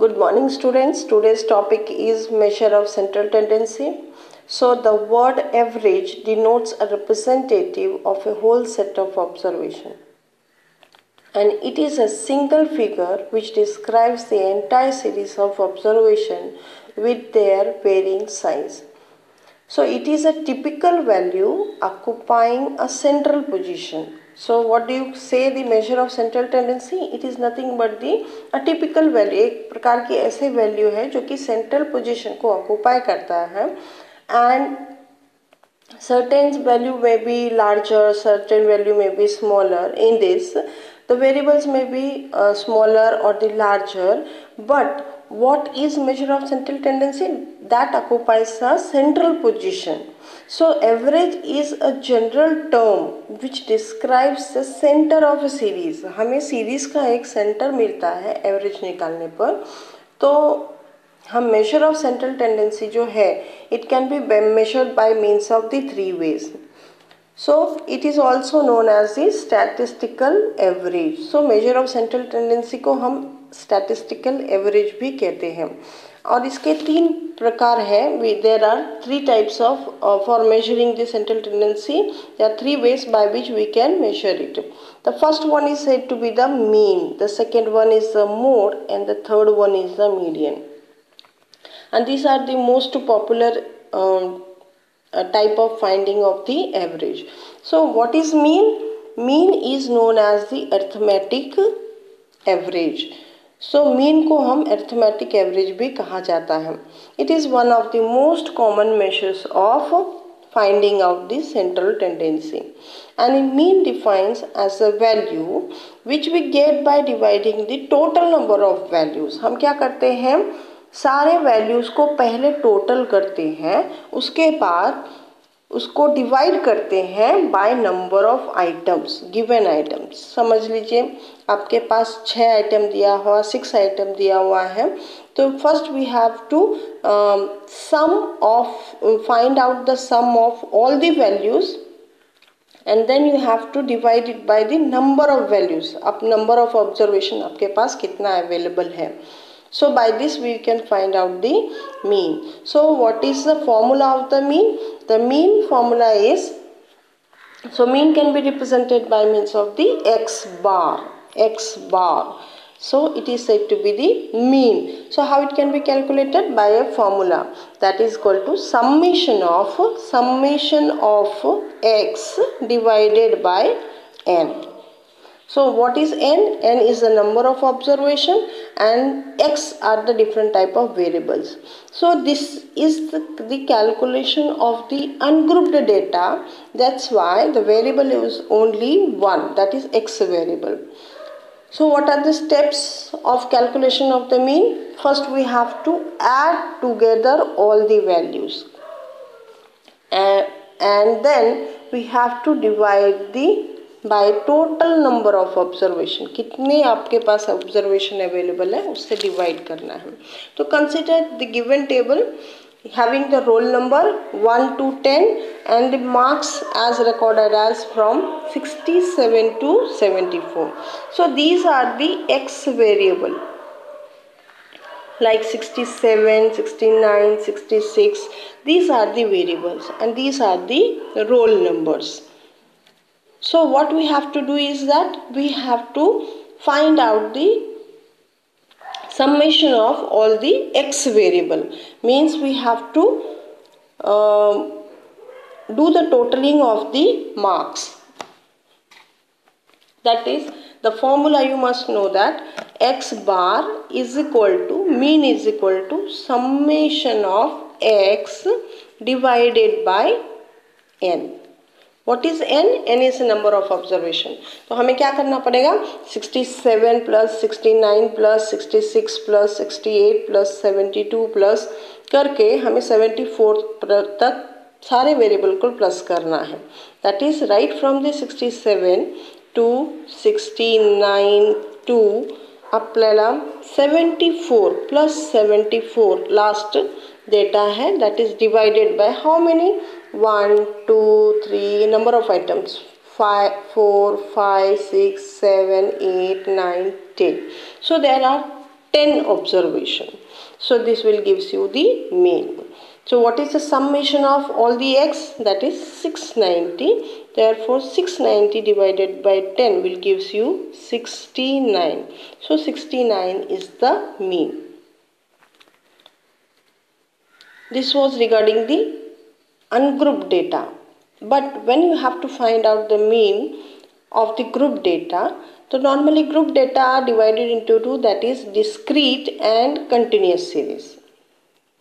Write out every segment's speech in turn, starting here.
Good morning students. Today's topic is measure of central tendency. So the word average denotes a representative of a whole set of observation. And it is a single figure which describes the entire series of observation with their varying size. So it is a typical value occupying a central position. So what do you say the measure of central tendency? It is nothing but the a typical value. एक प्रकार की ऐसे value है जो कि central position को occupy करता है and certain value may be larger, certain value may be smaller. In this, the variables may be smaller or the larger, but what is measure of central tendency? That occupies a central position. So average is a general term which describes the center of a series. हमें series का एक center मिलता है average निकालने पर. तो हम measure of central tendency जो है it can be measured by means of the three ways. So it is also known as the statistical average. So measure of central tendency को हम statistical average भी कहते हैं और इसके तीन प्रकार हैं. There are three types of for measuring the central tendency. There are three ways by which we can measure it. The first one is said to be the mean, the second one is the mode, and the third one is the median. And these are the most popular type of finding of the average. So what is mean? Mean is known as the arithmetic average. So mean को हम arithmetic average भी कहा जाता है. It is one of the most common measures of finding out the central tendency. And mean defines as a value which we get by dividing the total number of values. हम क्या करते हैं? सारे values को पहले total करते हैं, उसके बाद उसको डिवाइड करते हैं by number of items, given items. समझ लीजिए आपके पास 6 आइटम दिया हुआ, 6 आइटम दिया हुआ है. तो first we have to sum of find out the sum of all the values and then you have to divide it by the number of values. अब number of observation आपके पास कितना available है. So by this we can find out the mean. So what is the formula of the mean? The mean formula is, so mean can be represented by means of the x bar. So it is said to be the mean. So how it can be calculated? By a formula that is equal to summation of x divided by n. So what is n? N is the number of observation and x are the different type of variables. So this is the calculation of the ungrouped data. That's why the variable is only one, that is x variable. So what are the steps of calculation of the mean? First we have to add together all the values and then we have to divide the by total number of observation. कितने आपके पास observation available है उससे divide करना है. तो consider the given table having the roll number 1 to 10 and the marks as recorded as from 67 to 74. So these are the x variable like 67, 69, 66. These are the variables and these are the roll numbers. So what we have to do is that we have to find out the summation of all the x variable. Means we have to do the totaling of the marks. That is the formula you must know that x bar is equal to, mean is equal to summation of x divided by n. What is n? n is the number of observation. तो हमें क्या करना पड़ेगा? 67 plus 69 plus 66 plus 68 plus 72 plus करके हमें 74 तक सारे variable को प्लस करना है. That is right from the 67 to 69 to आपल्याला 74 plus 74 लास्ट डेटा है. That is divided by how many? 1, 2, 3, number of items 5, 4, 5, 6, 7, 8, 9, 10. So there are 10 observation. So this will gives you the mean. So what is the summation of all the x? That is 690. Therefore 690 divided by 10 will gives you 69. So 69 is the mean. This was regarding the ungrouped data. But when you have to find out the mean of the group data, so normally group data are divided into two, that is discrete and continuous series.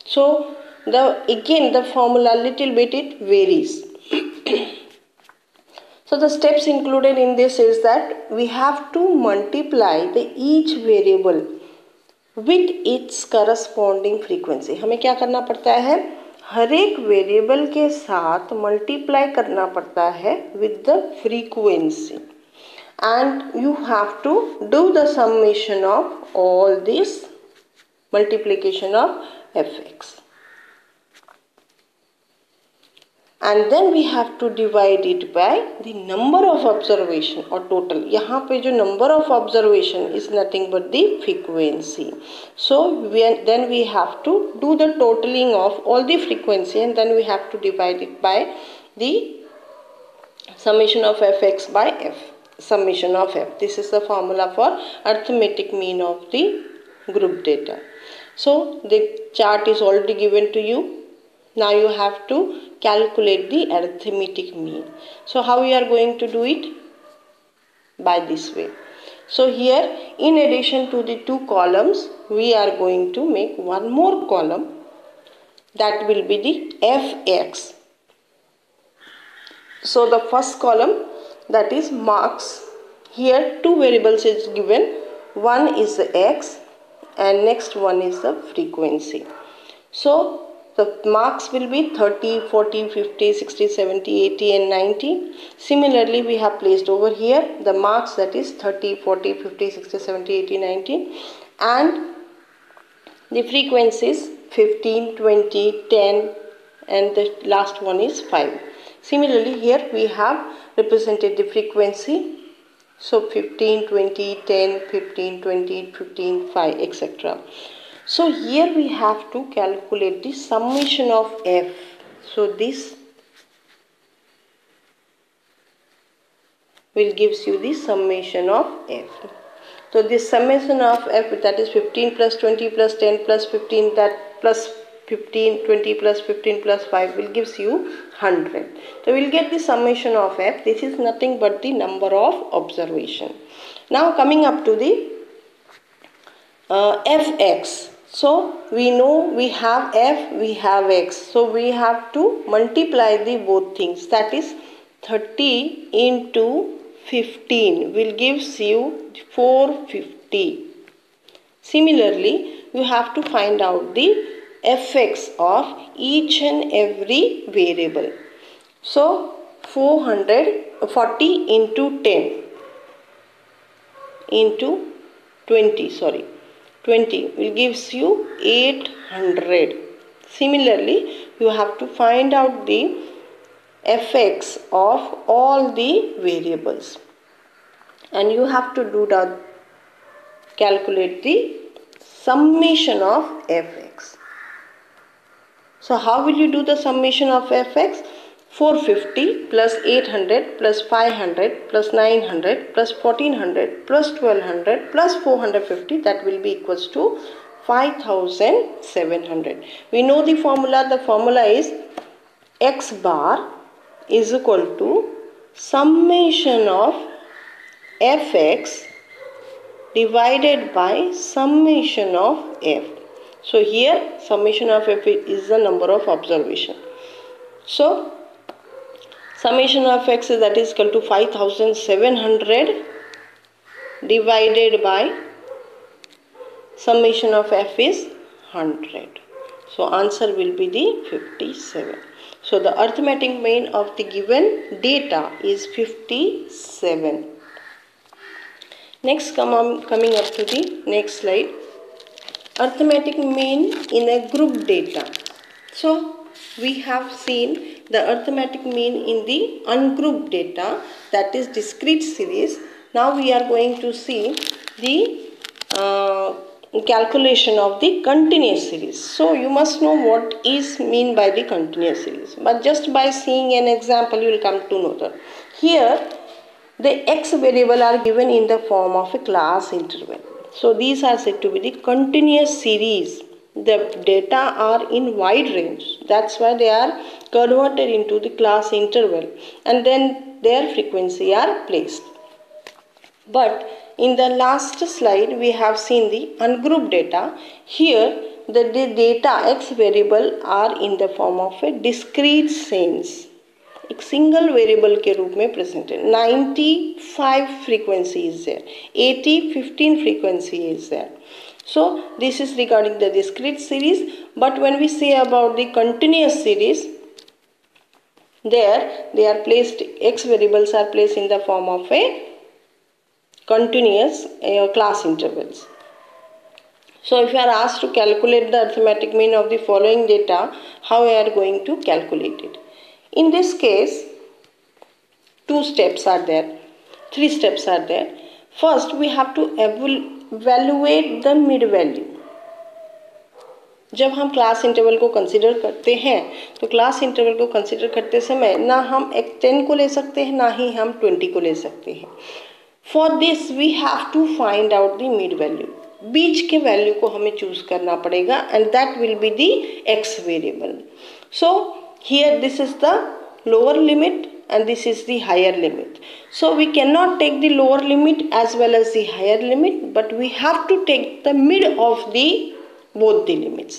So the formula little bit it varies. So the steps included in this is that we have to multiply the each variable with its corresponding frequency. हमें क्या करना पड़ता है? हर एक variable के साथ multiply करना पड़ता है with the frequency. And you have to do the summation of all this multiplication of fx. And then we have to divide it by the number of observation or total. यहाँ पे जो number of observation is nothing but the frequency. So then we have to do the totaling of all the frequency, and then we have to divide it by the summation of fx by f. Summation of f. This is the formula for arithmetic mean of the group data. So the chart is already given to you. Now you have to calculate the arithmetic mean. So how we are going to do it? By this way. So here, in addition to the two columns, we are going to make one more column, that will be the fx. So the first column, that is marks. Here two variables is given. One is the x and next one is the frequency. So the marks will be 30, 40, 50, 60, 70, 80 and 90. Similarly, we have placed over here the marks, that is 30, 40, 50, 60, 70, 80, 90. And the frequencies 15, 20, 10 and the last one is 5. Similarly, here we have represented the frequency. So 15, 20, 10, 15, 20, 15, 5, etc. So here we have to calculate the summation of f. So this will gives you the summation of f. So this summation of f, that is 15 plus 20 plus 10 plus 15, that plus 15, 20 plus 15 plus 5 will gives you 100. So we will get the summation of f. This is nothing but the number of observation. Now coming up to the fx. So we know we have f, we have x. So we have to multiply the both things. That is 30 into 15 will gives you 450. Similarly, you have to find out the fx of each and every variable. So 440 into 10 into 20 will gives you 800. Similarly, you have to find out the fx of all the variables, and you have to do the calculate the summation of fx. So how will you do the summation of fx? 450 plus 800 plus 500 plus 900 plus 1400 plus 1200 plus 450, that will be equals to 5700. We know the formula. The formula is x bar is equal to summation of fx divided by summation of f. So here summation of f is the number of observation. So summation of x is, that is equal to 5700 divided by summation of f is 100. So answer will be the 57. So the arithmetic mean of the given data is 57. Next, coming up to the next slide. Arithmetic mean in a group data. So we have seen the arithmetic mean in the ungrouped data, that is discrete series. Now we are going to see the calculation of the continuous series. So you must know what is mean by the continuous series, but just by seeing an example you will come to know that. Here the x variable are given in the form of a class interval. So these are said to be the continuous series. The data are in wide range, that's why they are converted into the class interval, and then their frequency are placed. But in the last slide we have seen the ungrouped data. Here the data x variable are in the form of a discrete sense, एक single variable के रूप में present है. 95 frequency is there, 80 15 frequency is there. So this is regarding the discrete series. But when we say about the continuous series, there they are placed, x variables are placed in the form of a continuous class intervals. So if you are asked to calculate the arithmetic mean of the following data, how we are going to calculate it? In this case, two steps are there, three steps are there. First, we have to evaluate the mid value. जब हम class interval को consider करते हैं तो class interval को consider करते समय ना हम 10 को ले सकते हैं ना ही हम 20 को ले सकते हैं. For this we have to find out the mid value. बीच के वैल्यू को हमें चूज करना पड़ेगा and that will be the X variable. So here this is the lower limit and this is the higher limit. So we cannot take the lower limit as well as the higher limit, but we have to take the mid of the both the limits.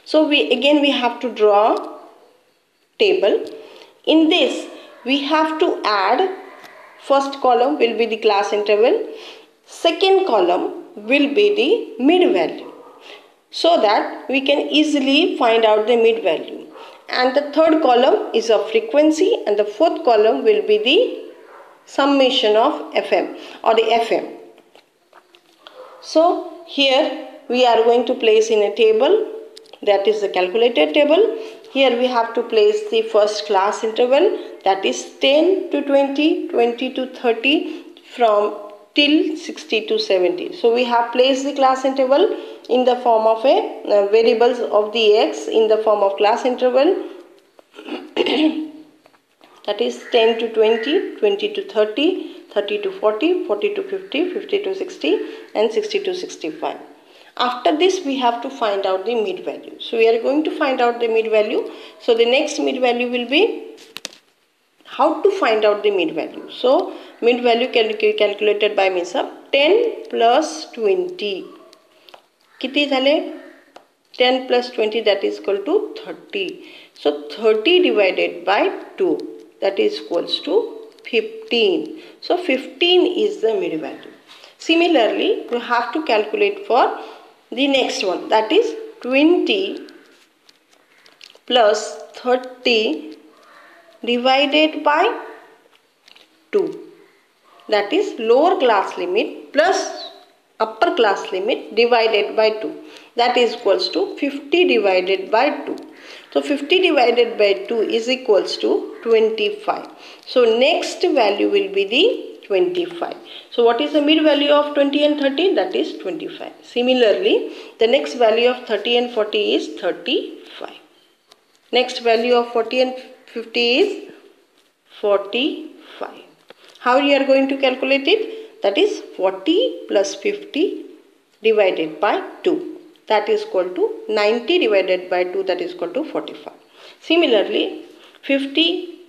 So we have to draw table. In this we have to add, first column will be the class interval, second column will be the mid value, so that we can easily find out the mid value. And the third column is of frequency and the fourth column will be the summation of FM or the FM. So here we are going to place in a table, that is the calculated table. Here we have to place the first class interval, that is 10 to 20, 20 to 30, from till 60 to 70. So we have placed the class interval in the form of a variables of the x in the form of class interval that is 10 to 20, 20 to 30, 30 to 40, 40 to 50, 50 to 60 and 60 to 65. After this we have to find out the mid value. So we are going to find out the mid value. So the next mid value will be how to find out the mid value. So mid value can be calculated by means of 10 plus 20. किती झाले? 10 plus 20, that is equal to 30. So 30 divided by 2, that is equals to 15. So 15 is the mid value. Similarly, you have to calculate for the next one, that is 20 plus 30 divided by 2, that is lower class limit plus upper class limit divided by 2, that is equals to 50 divided by 2. So 50 divided by 2 is equals to 25. So next value will be the 25. So what is the mid value of 20 and 30? That is 25. Similarly, the next value of 30 and 40 is 35. Next value of 40 and 50 is 45. How you are going to calculate it? That is 40 plus 50 divided by 2. That is equal to 90 divided by 2, that is equal to 45. Similarly, 50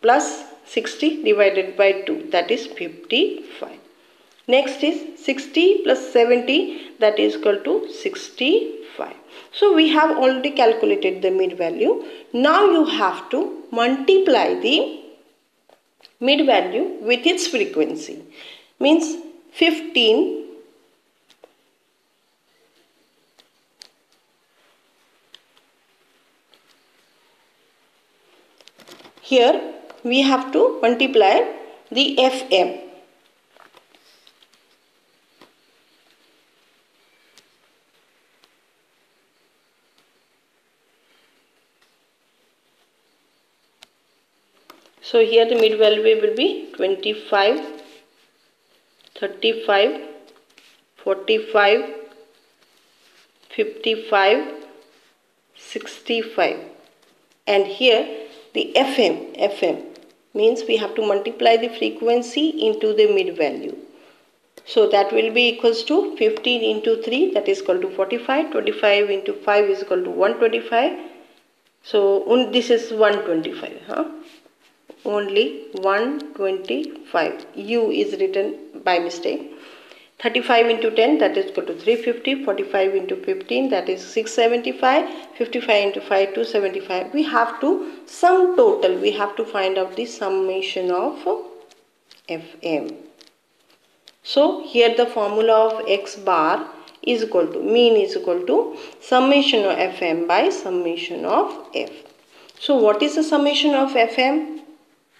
plus 60 divided by 2, that is 55. Next is 60 plus 70, that is equal to 65. So we have already calculated the mid value. Now you have to multiply the mid value with its frequency. Means 15 here we have to multiply the FM. So here the mid value will be 25, 35, 45, 55, 65. And here the FM means we have to multiply the frequency into the mid value. So that will be equals to 15 into 3, that is equal to 45. 25 into 5 is equal to 125. So this is 125. Only 125. U is written by mistake. 35 into 10, that is equal to 350. 45 into 15, that is 675. 55 into 5, 275. We have to sum total. We have to find out the summation of FM. So here the formula of X bar is equal to, mean is equal to summation of FM by summation of F. So what is the summation of FM?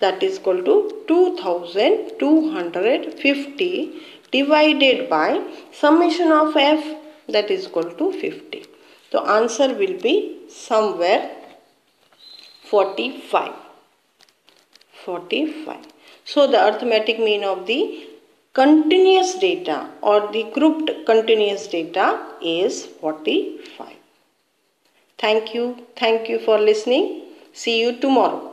That is equal to 2250 divided by summation of F, that is equal to 50. The answer will be somewhere 45. 45. So the arithmetic mean of the continuous data or the grouped continuous data is 45. Thank you. Thank you for listening. See you tomorrow.